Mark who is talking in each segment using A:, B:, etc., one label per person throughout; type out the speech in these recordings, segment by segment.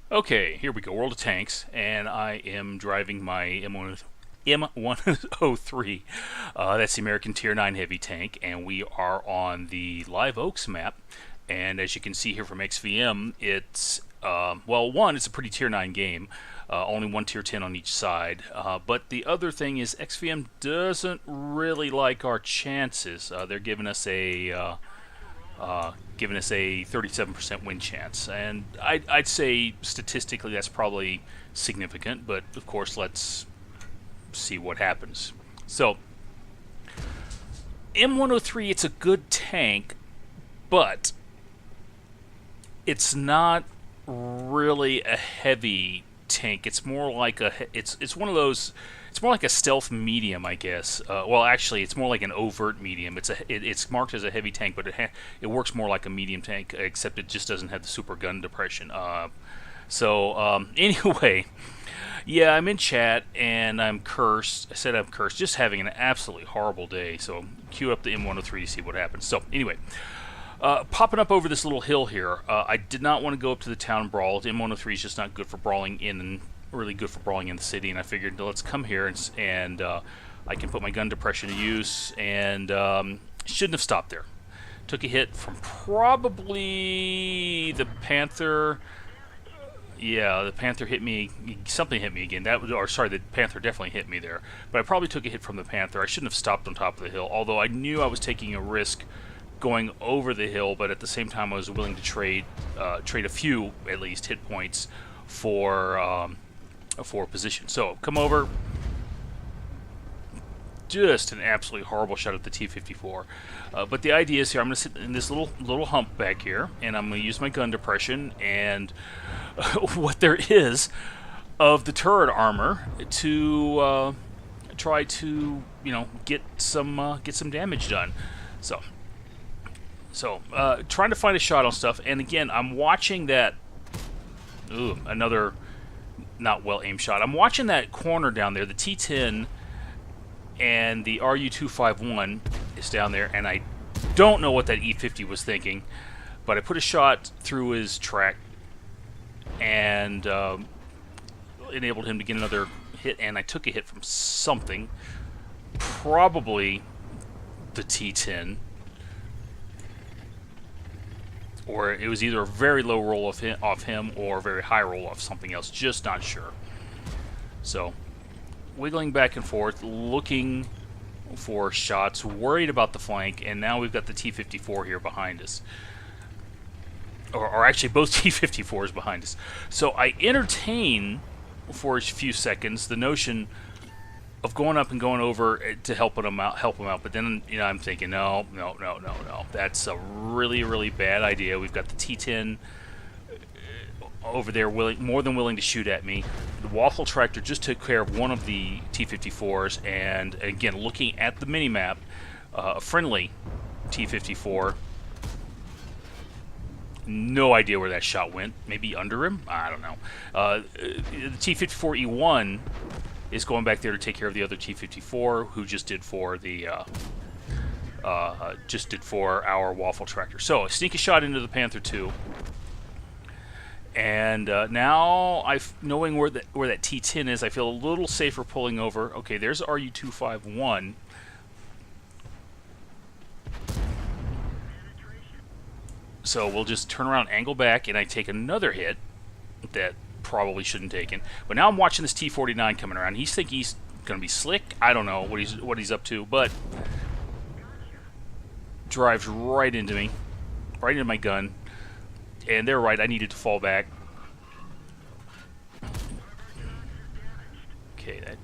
A: Okay, here we go. World of Tanks, and I am driving my M103. That's the American Tier 9 heavy tank, and we are on the Live Oaks map. And as you can see here from XVM, it's well, one, it's a pretty Tier 9 game. Only one Tier 10 on each side. But the other thing is XVM doesn't really like our chances. They're giving us a 37% win chance, and I'd say statistically that's probably significant. But of course, let's see what happens. So M103, it's a good tank, but it's not really a heavy tank. It's more like it's one of those. It's more like a stealth medium, I guess. Well, actually, it's more like an overt medium. It's marked as a heavy tank, but it works more like a medium tank, except it just doesn't have the super gun depression. Anyway, yeah, I'm in chat and I'm cursed. I said I'm cursed, just having an absolutely horrible day. So cue up the M103 to see what happens. So anyway. Popping up over this little hill here, I did not want to go up to the town brawl. The M103 is just not good for brawling in, really good for brawling in the city, and I figured let's come here and I can put my gun depression to use, and shouldn't have stopped there. Took a hit from probably the Panther. Yeah, the Panther hit me. Something hit me again. The Panther definitely hit me there. But I probably took a hit from the Panther. I shouldn't have stopped on top of the hill, although I knew I was taking a risk going over the hill, but at the same time I was willing to trade a few, at least, hit points for position. So come over. Just an absolutely horrible shot at the T-54. But the idea is here, I'm going to sit in this little hump back here, and I'm going to use my gun depression and what there is of the turret armor to try to get some damage done. So, trying to find a shot on stuff, and again, I'm watching that. Ooh, another not well aimed shot. I'm watching that corner down there. The T10 and the RU-251 is down there, and I don't know what that E50 was thinking, but I put a shot through his track and enabled him to get another hit, and I took a hit from something, probably the T10. Or it was either a very low roll off him or a very high roll off something else. Just not sure. So, wiggling back and forth, looking for shots, worried about the flank, and now we've got the T-54 here behind us. Or actually, both T-54s behind us. So I entertain, for a few seconds, the notion of going up and going over to help him out, but then I'm thinking, no, that's a really bad idea. We've got the T10 over there, more than willing to shoot at me. The Waffle Tractor just took care of one of the T-54s, and again, looking at the mini-map, a friendly T-54. No idea where that shot went. Maybe under him? I don't know. The T-54E1 is going back there to take care of the other T-54, who just did for our Waffle Tractor. So I sneak a shot into the Panther 2, and now knowing where that T-10 is, I feel a little safer pulling over. Okay, there's RU-251. So we'll just turn around, angle back, and I take another hit that probably shouldn't take it. But now I'm watching this T-49 coming around. He's thinking he's going to be slick. I don't know what he's up to, but drives right into me, right into my gun. And they're right. I needed to fall back. Okay, that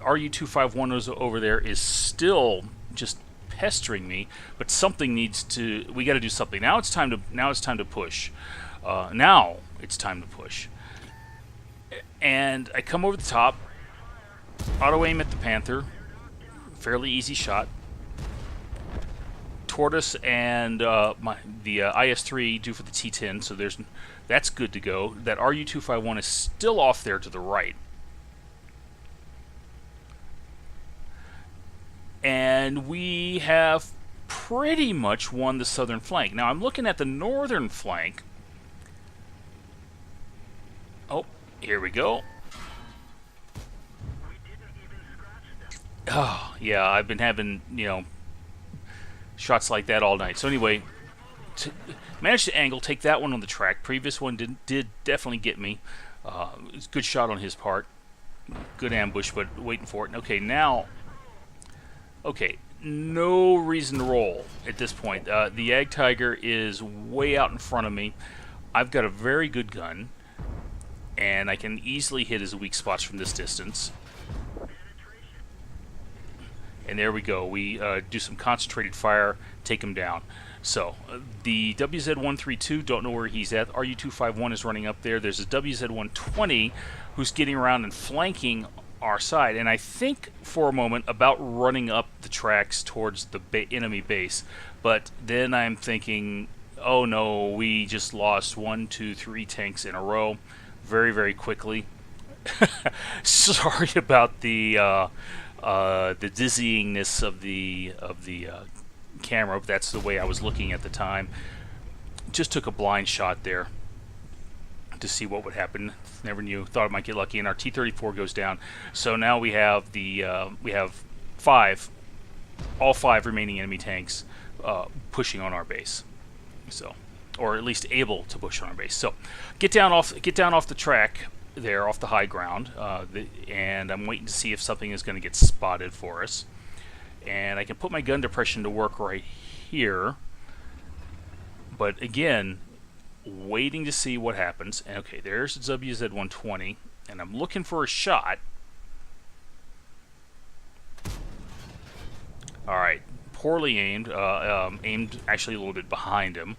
A: RU-251 over there is still just pestering me, but something needs to. We got to do something. Now it's time to push. Now it's time to push. And I come over the top, auto aim at the Panther, fairly easy shot. Tortoise and the IS-3 do for the T-10, so that's good to go. That RU-251 is still off there to the right. And we have pretty much won the southern flank. Now I'm looking at the northern flank, Oh, here we go. Oh, yeah, I've been having, shots like that all night. So anyway, managed to angle, take that one on the track. Previous one did definitely get me. It's a good shot on his part. Good ambush, but waiting for it. Okay, now, no reason to roll at this point. The Ag Tiger is way out in front of me. I've got a very good gun, and I can easily hit his weak spots from this distance. And there we go. We do some concentrated fire, take him down. So, the WZ-132, don't know where he's at. RU-251 is running up there. There's a WZ-120 who's getting around and flanking our side. And I think for a moment about running up the tracks towards the enemy base. But then I'm thinking, oh no, we just lost 1, 2, 3 tanks in a row very, very quickly. Sorry about the dizzyingness of the camera. That's the way I was looking at the time. Just took a blind shot there to see what would happen. Never knew. Thought I might get lucky, and our T-34 goes down. So now we have all five remaining enemy tanks pushing on our base. So, or at least able to push on our base. So, get down off the track there, off the high ground, and I'm waiting to see if something is going to get spotted for us. And I can put my gun depression to work right here, but again, waiting to see what happens. And okay, there's the WZ-120, and I'm looking for a shot. All right, poorly aimed. Aimed actually a little bit behind him.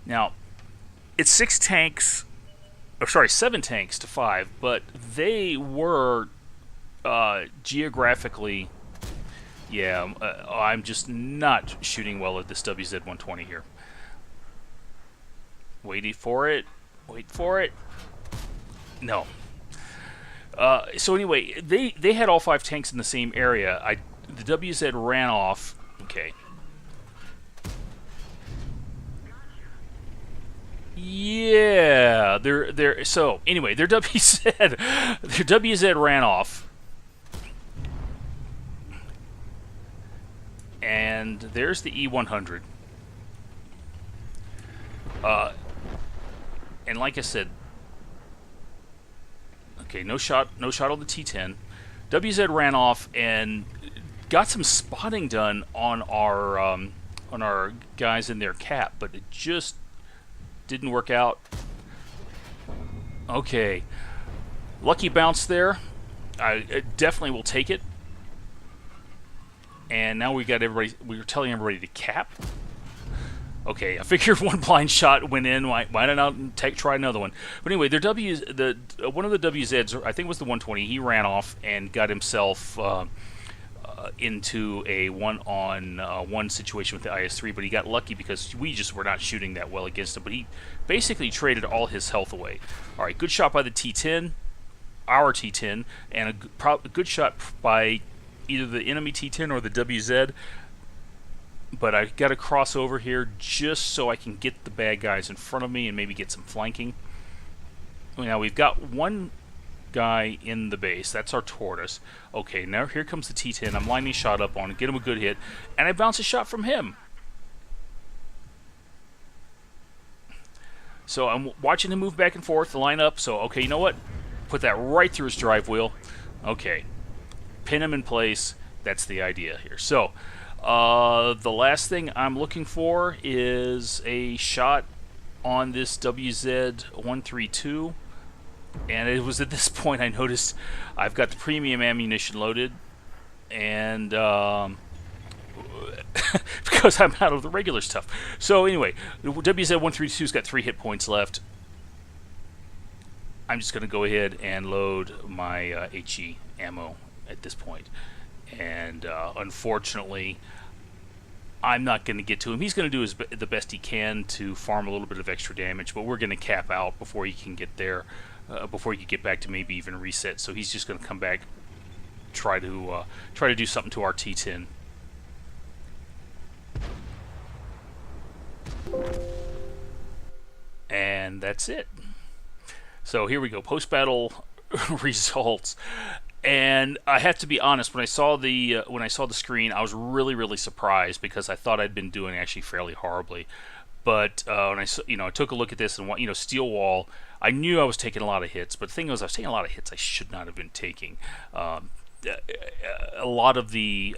A: Now, it's 7 tanks to 5, but they were geographically, I'm just not shooting well at this WZ-120 here. Wait for it. No. So anyway, they had all 5 tanks in the same area. The WZ ran off. Okay. Yeah, so anyway, their WZ ran off, and there's the E100. And like I said, okay, no shot on the T10. WZ ran off and got some spotting done on our guys in their cap, but it just didn't work out. Okay. Lucky bounce there. I definitely will take it. And now we were telling everybody to cap. Okay, I figured one blind shot went in. Why not try another one? But anyway, one of the WZs, I think it was the 120, he ran off and got himself into a one-on-one situation with the IS-3, but he got lucky because we just were not shooting that well against him. But he basically traded all his health away. All right, good shot by the T-10, our T-10, and a good shot by either the enemy T-10 or the WZ. But I got to cross over here just so I can get the bad guys in front of me and maybe get some flanking. Now we've got one guy in the base. That's our tortoise. Okay, now here comes the T-10. I'm lining shot up on it, get him a good hit, and I bounce a shot from him. So I'm watching him move back and forth to line up. So, okay, you know what? Put that right through his drive wheel. Okay. Pin him in place. That's the idea here. So, the last thing I'm looking for is a shot on this WZ-132. And it was at this point I noticed I've got the premium ammunition loaded, and because I'm out of the regular stuff. So anyway, the WZ-132's got 3 hit points left. I'm just going to go ahead and load my HE ammo at this point. And unfortunately, I'm not going to get to him. He's going to do the best he can to farm a little bit of extra damage, but we're going to cap out before he can get there. Before he could get back to maybe even reset, so he's just going to come back, try to do something to our T-10. And that's it. So here we go, post-battle results. And I have to be honest, when I saw the screen, I was really surprised because I thought I'd been doing actually fairly horribly. But when I took a look at this and steel wall, I knew I was taking a lot of hits. But the thing was, I was taking a lot of hits I should not have been taking. A lot of the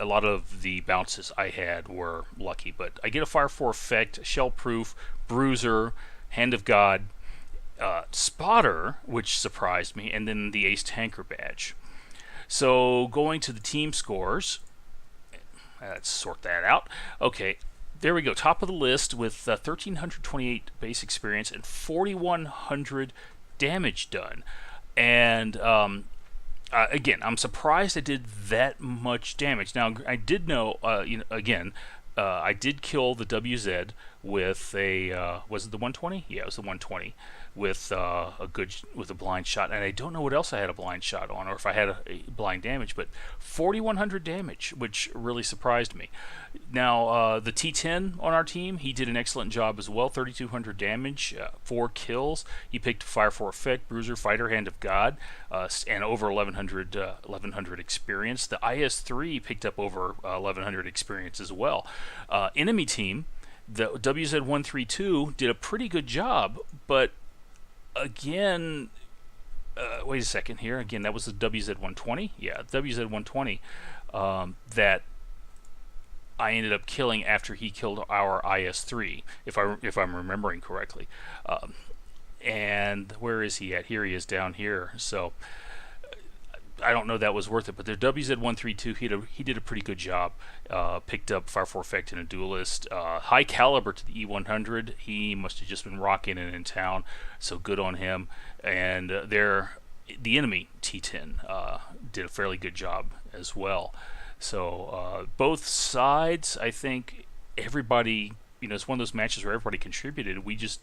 A: bounces I had were lucky, but I get a Fire 4 effect, Shell Proof, Bruiser, Hand of God, Spotter, which surprised me, and then the Ace Tanker badge. So going to the team scores, let's sort that out. Okay, there we go. Top of the list with 1,328 base experience and 4,100 damage done. And again, I'm surprised I did that much damage. Now, I did know, I did kill the WZ with a, was it the 120? Yeah, it was the 120 with with a blind shot, and I don't know what else I had a blind shot on, or if I had a blind damage, but 4,100 damage, which really surprised me. Now, the T10 on our team, he did an excellent job as well, 3,200 damage, 4 kills. He picked Fire 4 effect, Bruiser, Fighter, Hand of God, and over 1,100 experience. The IS-3 picked up over 1,100 experience as well. Enemy team, the WZ-132 did a pretty good job, but again, wait a second here. Again, that was the WZ-120. Yeah, WZ-120 that I ended up killing after he killed our IS-3, if I'm remembering correctly. And where is he at? Here he is down here. So I don't know that was worth it, but the WZ-132, he did a pretty good job. Picked up Fire 4 effect in a duelist. High caliber to the E100. He must have just been rocking it in town, so good on him. And the enemy T10 did a fairly good job as well. So both sides, I think everybody, it's one of those matches where everybody contributed. We just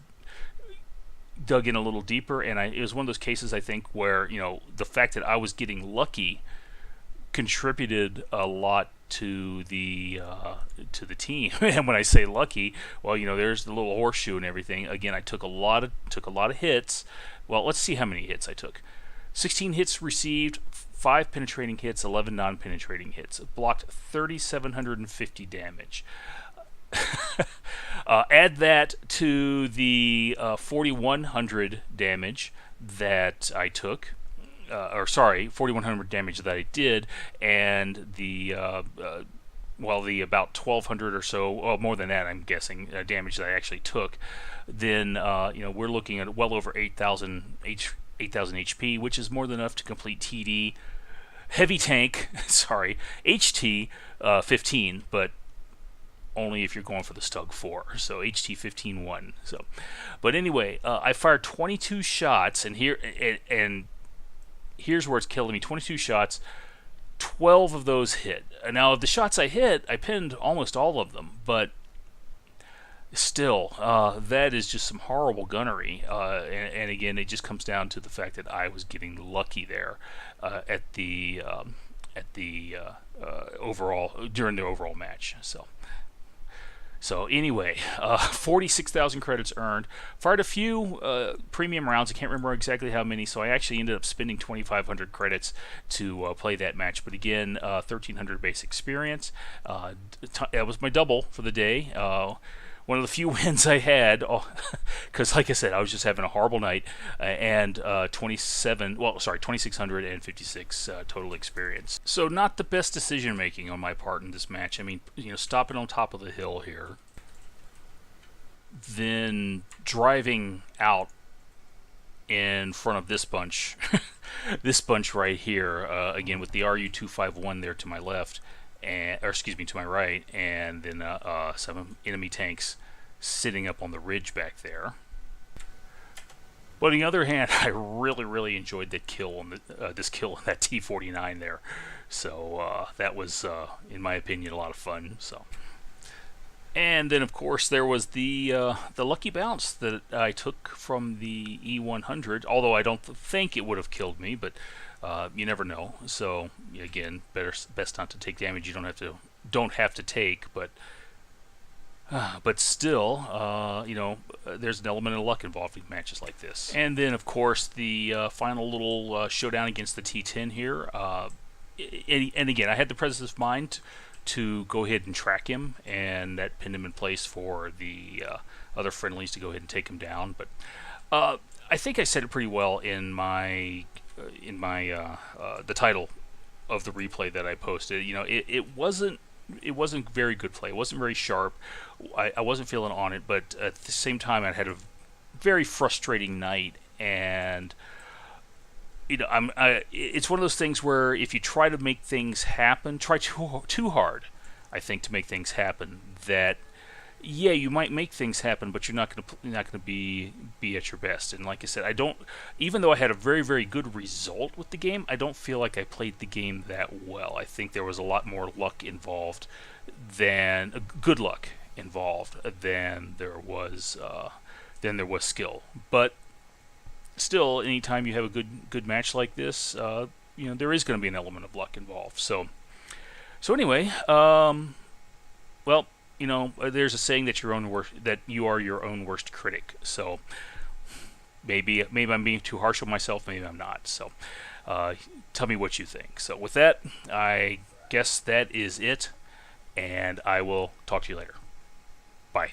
A: dug in a little deeper, and it was one of those cases, I think, where the fact that I was getting lucky contributed a lot to the team. And when I say lucky, well, there's the little horseshoe and everything. Again, I took a lot of hits. Well, let's see how many hits I took. 16 hits received, 5 penetrating hits, 11 non-penetrating hits. Blocked 3,750 damage. Add that to the 4,100 damage that I took, 4,100 damage that I did, and the about 1,200 or so, more than that, I'm guessing, damage that I actually took. Then we're looking at well over 8,000 HP, which is more than enough to complete TD, heavy tank, HT-15, but only if you're going for the Stug 4, so HT-15 1. So, but anyway, I fired 22 shots, and here's where it's killing me. 22 shots, 12 of those hit. Now, of the shots I hit, I pinned almost all of them, but still, that is just some horrible gunnery. And again, it just comes down to the fact that I was getting lucky there at the overall during the overall match. So anyway, 46,000 credits earned. Fired a few premium rounds. I can't remember exactly how many, so I actually ended up spending 2,500 credits to play that match. But again, 1,300 base experience. That was my double for the day. One of the few wins I had, because like I said, I was just having a horrible night, and 2,656 total experience. So not the best decision making on my part in this match. I mean, stopping on top of the hill here, then driving out in front of this bunch, this bunch right here, again with the RU-251 there to my left, to my right, and then some enemy tanks sitting up on the ridge back there. But on the other hand, I really enjoyed that kill on this kill on that T-49 there. So that was, in my opinion, a lot of fun. So, and then of course there was the lucky bounce that I took from the E100. Although I don't think it would have killed me, but you never know. So again, best not to take damage you don't have to take. But But still, there's an element of luck involved in matches like this. And then, of course, the final little showdown against the T10 here. And again, I had the presence of mind to go ahead and track him, and that pinned him in place for the other friendlies to go ahead and take him down. But I think I said it pretty well in my the title of the replay that I posted. It wasn't very good play. It wasn't very sharp. I wasn't feeling on it, but at the same time, I had a very frustrating night, and it's one of those things where if you try to make things happen, try too hard, I think, to make things happen, that yeah, you might make things happen, but you're not going to be at your best. And like I said, I don't, even though I had a very, very good result with the game, I don't feel like I played the game that well. I think there was a lot more luck involved than good luck involved than there was skill. But still, anytime you have a good match like this, there is going to be an element of luck involved. So anyway, well, there's a saying that you are your own worst critic. So maybe I'm being too harsh on myself. Maybe I'm not. So tell me what you think. So with that, I guess that is it, and I will talk to you later. Bye.